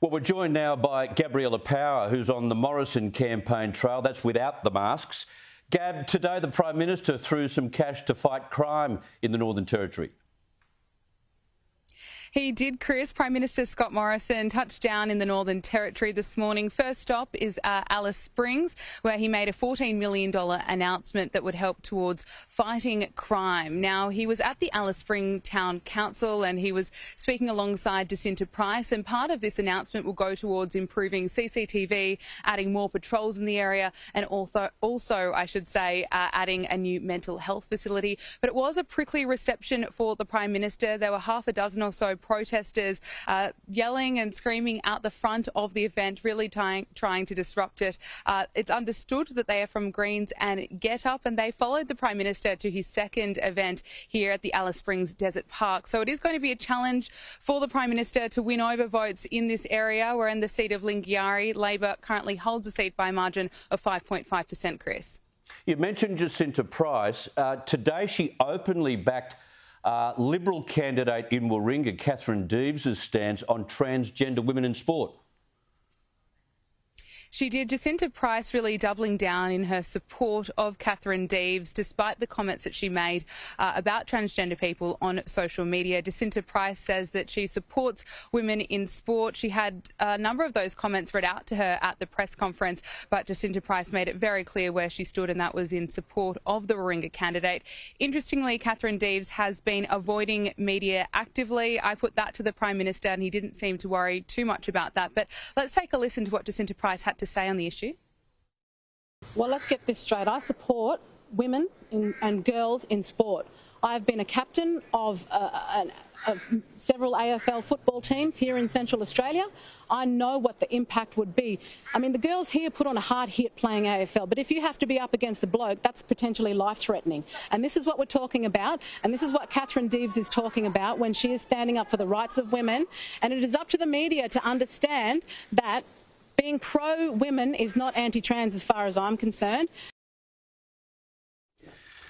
Well, we're joined now by Gabriella Power, who's on the Morrison campaign trail. That's without the masks. Gab, today the Prime Minister threw some cash to fight crime in the Northern Territory. He did, Chris. Prime Minister Scott Morrison touched down in the Northern Territory this morning. First stop is Alice Springs, where he made a $14 million announcement that would help towards fighting crime. Now, he was at the Alice Springs Town Council and he was speaking alongside Jacinta Price, and part of this announcement will go towards improving CCTV, adding more patrols in the area, and also I should say, adding a new mental health facility. But it was a prickly reception for the Prime Minister. There were half a dozen or so protesters yelling and screaming out the front of the event, really trying to disrupt it. It's understood that they are from Greens and GetUp, and they followed the Prime Minister to his second event here at the Alice Springs Desert Park. So it is going to be a challenge for the Prime Minister to win over votes in this area. We're in the seat of Lingiari. Labor currently holds a seat by a margin of 5.5%, Chris. You mentioned Jacinta Price. Today she openly backed Liberal candidate in Warringah, Katherine Deves' stance on transgender women in sport. She did. Jacinta Price really doubling down in her support of Katherine Deves, despite the comments that she made about transgender people on social media. Jacinta Price says that she supports women in sport. She had a number of those comments read out to her at the press conference, but Jacinta Price made it very clear where she stood, and that was in support of the Warringah candidate. Interestingly, Katherine Deves has been avoiding media actively. I put that to the Prime Minister, and he didn't seem to worry too much about that. But let's take a listen to what Jacinta Price had to say on the issue. Well, let's get this straight. I support women and girls in sport. I've been a captain of several AFL football teams here in Central Australia. I know what the impact would be. I mean, the girls here put on a hard hit playing AFL, but if you have to be up against a bloke, that's potentially life-threatening. And this is what we're talking about, and this is what Katherine Deves is talking about when she is standing up for the rights of women. And it is up to the media to understand that being pro-women is not anti-trans as far as I'm concerned.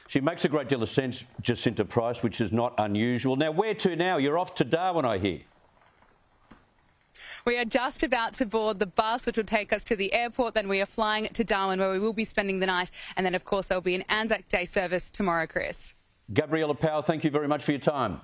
She makes a great deal of sense, Jacinta Price, which is not unusual. Now, where to now? You're off to Darwin, I hear. We are just about to board the bus, which will take us to the airport. Then we are flying to Darwin, where we will be spending the night. And then, of course, there'll be an ANZAC Day service tomorrow, Chris. Gabriella Power, thank you very much for your time.